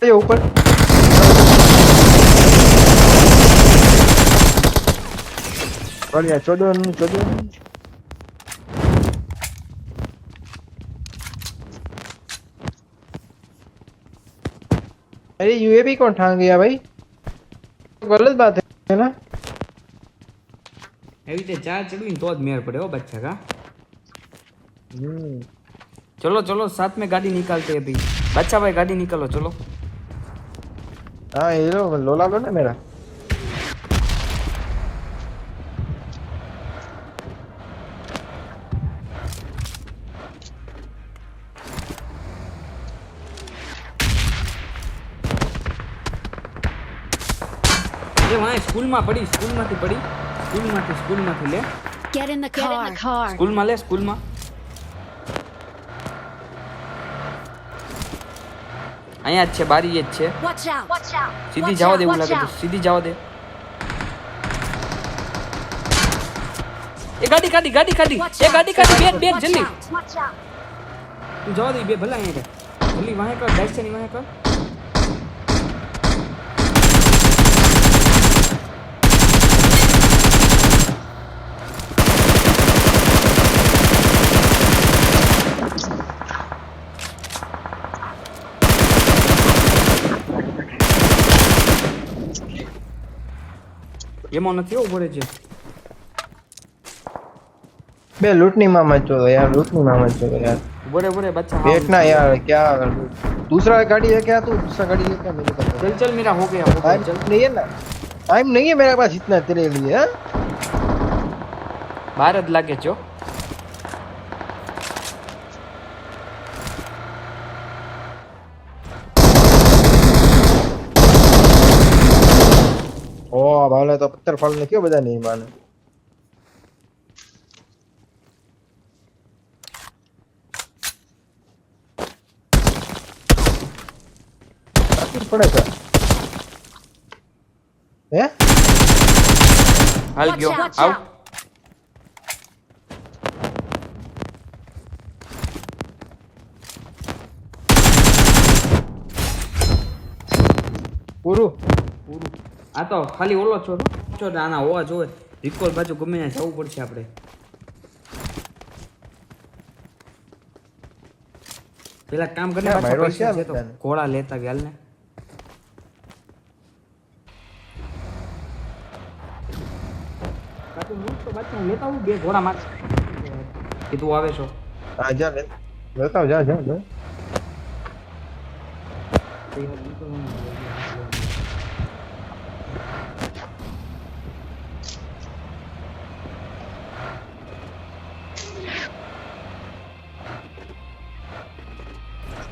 ये ऊपर बढ़िया 14 अरे यूएवी कौन ठान गया भाई गलत बात है ना એવી રીતે ચાર ચડવી તો જ મેળ પડે હો બચ્ચા કા चलो चलो साथ में गाड़ी निकालते हैं अभी बच्चा भाई गाड़ी निकालो चलो हाँ ये लो लोला लो ना मेरा ये वहाँ स्कूल में पड़ी स्कूल में ले Get in the car. School में ले स्कूल में અહીંયા જ છે બારી જ છે Watch out. સીધી જવા દે એવું લાગે તો સીધી જવા દે એ ગાડી કાઢી એ ગાડી કાઢી બેગ જલ્દી તું જવા દે બે ભલા અહીંયા કર જલ્દી વાહે કર બેગ છે ની વાહે કર એમાં નથી ઉભો રહે છે बे लूटनी मामा चलो यार लूटनी मामा चलो यार उभो रे बच्चा देखना यार क्या दूसरा गाड़ी है क्या तू दूसरा गाड़ी है क्या मुझे पता चल चल मेरा हो गया टाइम चल नहीं है ना टाइम नहीं है मेरे पास इतना तेरे लिए हाँ बाहर જ લાગે છો ओ भाले तो पत्थर फलने क्यों बता नहीं माने पड़ेगा हैं હાલ ગયો આઉટ પૂરું આ તો ખાલી ઓલો છો આના હોવા જોવે રિકોલ બાજુ ગમે ત્યાં જવું પડશે આપણે પેલા કામ કરીને ક્યાં પાછા માર્યો પૈસા છે છે તો બધાને? ઘોડા લેતા ગયા હાલ ને કાતું લૂટ તો બાજુ હું લેતા આવું બે ઘોડા માર કે તું આવે છો आजा ले बताओ जा जा जा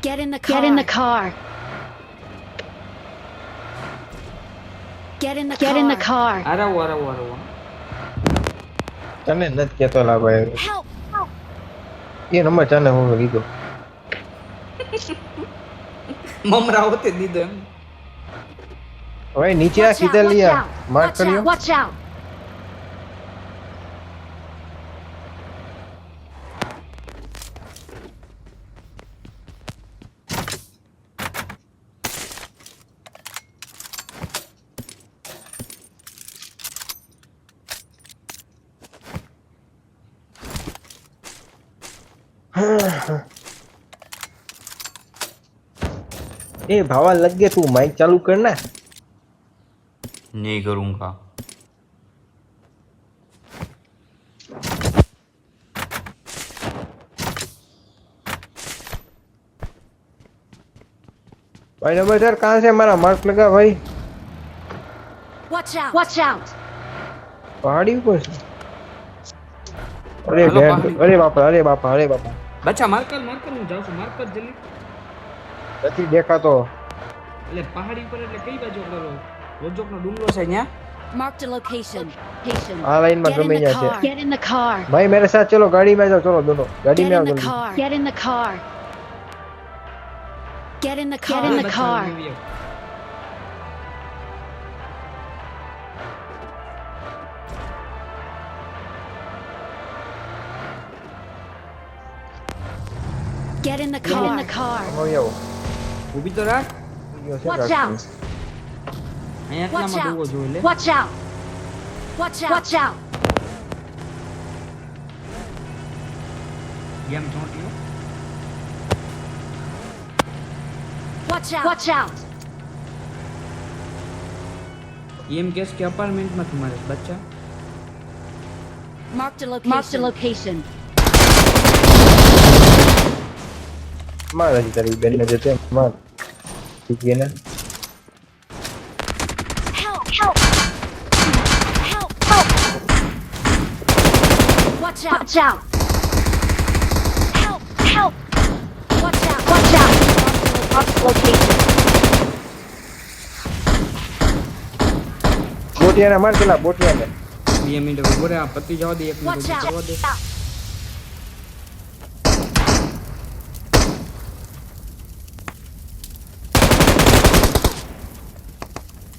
Get in the car. Get in the car. Get in the car. આરાવો તને નથી કેતો લા ભાઈ Help. એ નંબર ચાલે હું લીધો મમરા હોતે દીધો એમ ભાઈ નીચે આ સીધા लिया मार्क करियो Watch out. ए भावा लग गया तू माइक चालू करना नहीं करूंगा भाई नंबर सर कहाँ से हमारा मार्क लगा भाई Watch out. Watch out. पहाड़ी ऊपर से अरे हेलो, बैंड पहाड़ी। अरे बापा बच्चा मार कर હું જાઉં છું માર કર જલ્દી નથી દેખાતો એટલે પહાડી ઉપર એટલે કઈ બાજુ કરો રોજોકનો ડુંગરો છે ન્યા Marked a location. हाँ लाइन में Get in गमे the यहाँ car. से Get in the car. भाई मेरे साथ चलो गाड़ी में जाओ चलो दोनों गाड़ी Get में आओ in the जल्दी car. Get in the car. Get in the car. Get in the car. Get in the car. Get in the car. हो जाओ ઊભી તો રાખ યો છે Watch કાઢ. out! અહીંયા Watch એટલામાં ડોવો જોઈ લે out! Watch out! Watch out! Watch out! Game ચોંટ્યો Watch out! Watch out! એમ કેસ કે અપાર્ટમેન્ટમાં તમારે બચ્ચા Marked a location. Marked a location. માર હજી તારી બેન ને જતે માર. ઠીક છે ને. Help! Help! Help! Help! Watch out! Watch out! Help! Help! Watch out! Watch out! Marked a location. બોટિયાને માર પેલા બોટિયાને. 2 મિનિટ ઉભો રહે આ પતિ જવા દે 1 Watch મિનિટ જવા દે out!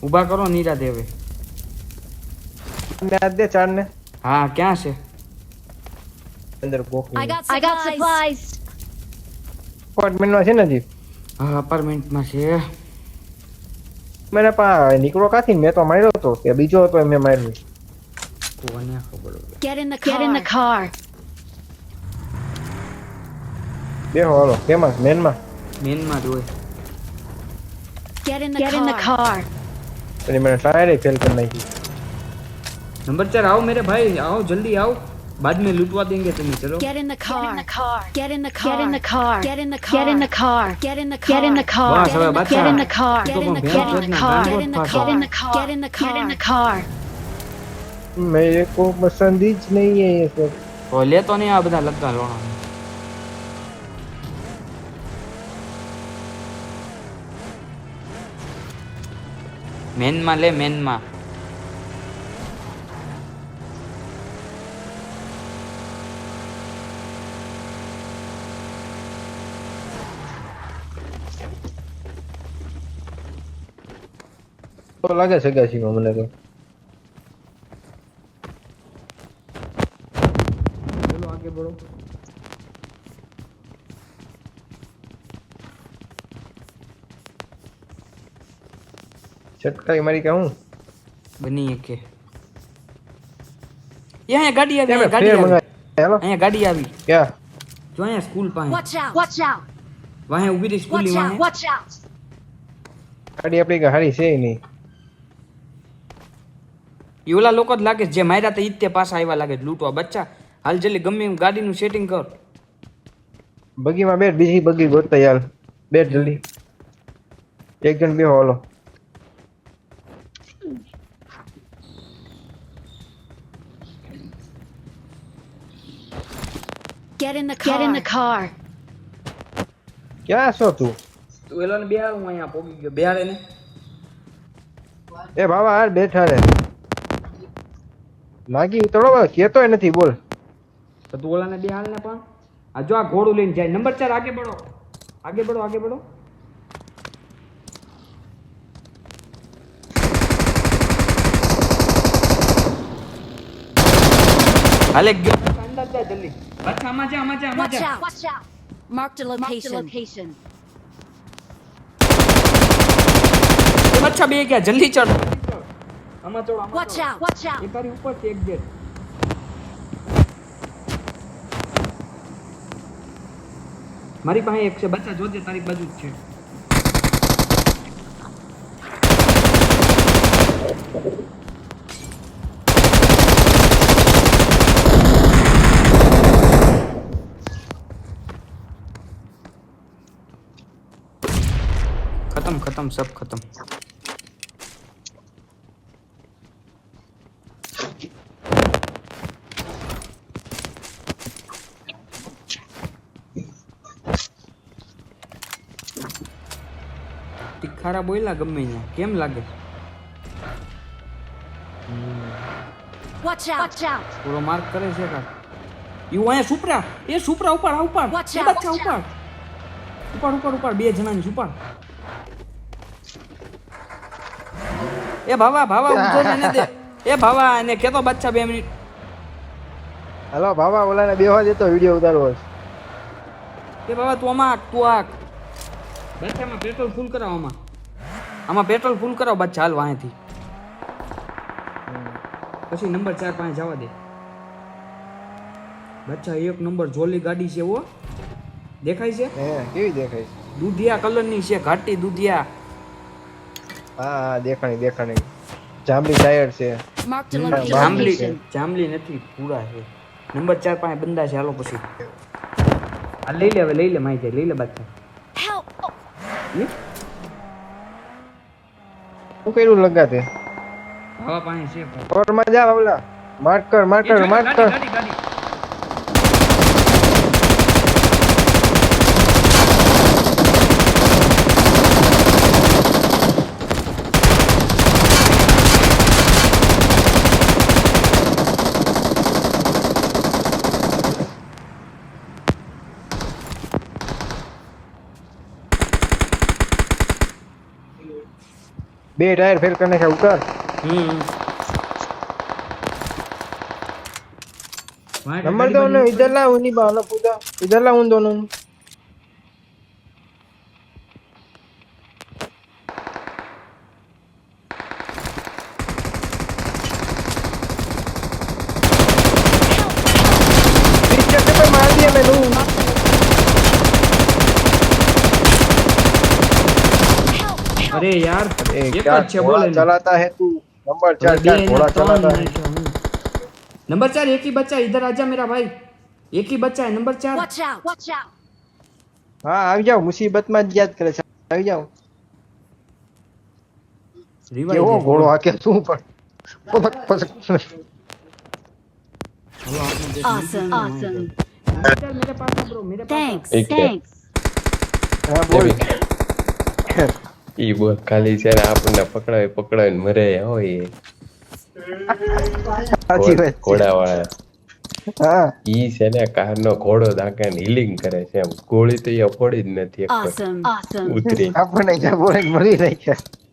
ઊભા કરો નીરા દેવે ને આ દે ચાર ને હા ક્યાં છે અંદર બોક. I got supplies. એપાર્ટમેન્ટ માં છે ને જી. હા અપાર્ટમેન્ટમાં છે મને પા નીકળો કાથી મેં તો માર્યો હતો કે બીજો હતો મેં માર્યો. કોને ખબર હોય Get in the car. Get in the car. બેહો હાલો કેમાં મેનમાં મેનમાં જ હોય Get in the car. એટલે મેં ટાયર ફેલ કરી નાખી. नंबर 4 आओ मेरे भाई आओ जल्दी आओ बाद में लूटवा देंगे तुम्हें चलो Get in the car. Get in the car. Get in the car. Get in the car. Get in the car. Get in the car. Get in the car. Get in the car. બસ હવે બચ્ચા Get in the car. તો Get in પણ the ભેંસ car. જોડના Get in the ગાંડો car. જ Get in ફાસો. the car. Get in the car. Get in the car. मेरे को पसंद ही नहीं है ये सब. તો લેતો નહીં આ બધા લગતા લોણા મેનમાં લે મેનમાં તો લાગે છે ગાસીમાં મને તો. ચલો આગે બઢો છટકાઈ મારી કે હું બની કે અહીંયા ગાડી આવી કેમ અહીંયા ગાડી ફેર આવી મંગાય હાલો અહીંયા ગાડી આવી ક્યાં જો અહીંયા સ્કૂલ પાસે Watch out. Watch out. વાહે ઊભી રહી સ્કૂલની Watch out. વાહે Watch out. ગાડી આપણી કે હારી છે નહીં. ઈ ઓલા લોકો જ લાગે છે, જે માર્યા હતા ઈ જ તે પાછા આવ્યા લાગે છે લૂંટવા બચ્ચા હાલ જલ્દી ગમે એમ ગાડીનું સેટિંગ કર બગીમાં બેઠ બીજી બગી ગોતતા યાર બેઠ જલ્દી એક જણ બેહો હાલો. Get in the car. Get in the car. ક્યાં છો તું તું એલોને બેહાડ હું અહીંયા પોગી ગયો બેહાડે ને એ બાબા હાર બેઠા રે લાગી તળો કેતોય નથી બોલ. તો તું ઓલાને બેહાડ ને પણ આ જો આ ઘોડું લઈને જાય નંબર 4 આગે બઢો આગે બઢો આગે બઢો હાલે ગયો અંદાજ જા જલ્દી બસ આમાં જા આમાં જા આમાં Watch જા out. Watch out. Marked a location. એ બચ્ચા બે ગયા જલ્દી ચડ આમાં ચડ આમાં Watch out. Watch out. એક તારી ઉપર છે એક બે મારી પાસે એક છે બચ્ચા જોજે તારી બાજુ જ છે खत्म खत्म सब खत्म તીખારા બોયલા ગમે અહીંયા કેમ લાગે Watch out. Watch out. પૂરો માર્ક કરે છે કા યુ અહીંયા સુપરા એ સુપરા ઉપર આ ઉપર Watch એ out, બચ્ચા watch ઉપર ઉપર ઉપર ઉપર બે જણાની સુપર એ ભાવા ભાવા ઉઠો ને દે એ ભાવા એને કેતો બચ્ચા 2 મિનિટ હાલો બાબા ઓલાને બેહવા દેતો વિડિયો ઉતારવો છે. એ ભાવા તું આમાં તું આ બચ્ચામાં પેટ્રોલ ફૂલ કરાવવામાં આમાં પેટ્રોલ ફૂલ કરો બાદ ચાલ વાંહેથી પછી નંબર 4 પાસે જવા દે બચ્ચા એક નંબર જોલી ગાડી છે ઓ દેખાય છે હે કેવી દેખાય છે? દૂધિયા કલરની છે ઘાટી દૂધિયા હા હા દેખાણી જાંબલી ટાયર છે. Marked a જાંબલી જાંબલી location. જાંબલી નથી પૂરા છે નંબર 4 પાસે બંદા છે હાલો પછી આ લઈ લે હવે લઈ લે માઈ જાય લઈ લે બચ્ચા Help! શું કર્યું લગાતે હવા પાસે છે પણ ઓર માં જા બાબલા માર્ક કર ગાડી બે ટાયર ફેલ કરને છે ઉતાર. नंबर दो ना इधर ला उन्हीं बाला पूजा इधर ला उन दोनों पीछे से पे मार दिया मैंने अरे यार अरे एक क्या अच्छे घोड़ा बोले ना। चलाता है तू नंबर 4 क्या घोड़ा चलाता है नंबर 4 एक ही बच्चा इधर आजा मेरा भाई एक ही बच्चा है number 4 Watch out! Watch out! हाँ આવી જાવ મુસીબત માં જ યાદ કરે છે આવી જાવ કેવો ઘોડો આકે શું પણ પસક પસક Awesome! Awesome! मेरे पास है ब्रो मेरे पास Thanks! ठीक है। Thanks! હા બોલ ઈ બોલ ખાલી છે ને આપણને પકડાવીને મરે હોય એ. સાચી વાત છે. ઘોડાવાળા હા ઈ છે ને કારનો ઘોડો દાકે હીલિંગ કરે છે એમ ગોળી તો એ ફોડી જ નથી એક પણ Awesome! Awesome! ઉતરી આપણને ક્યાં બોલે મરી નાખ્યા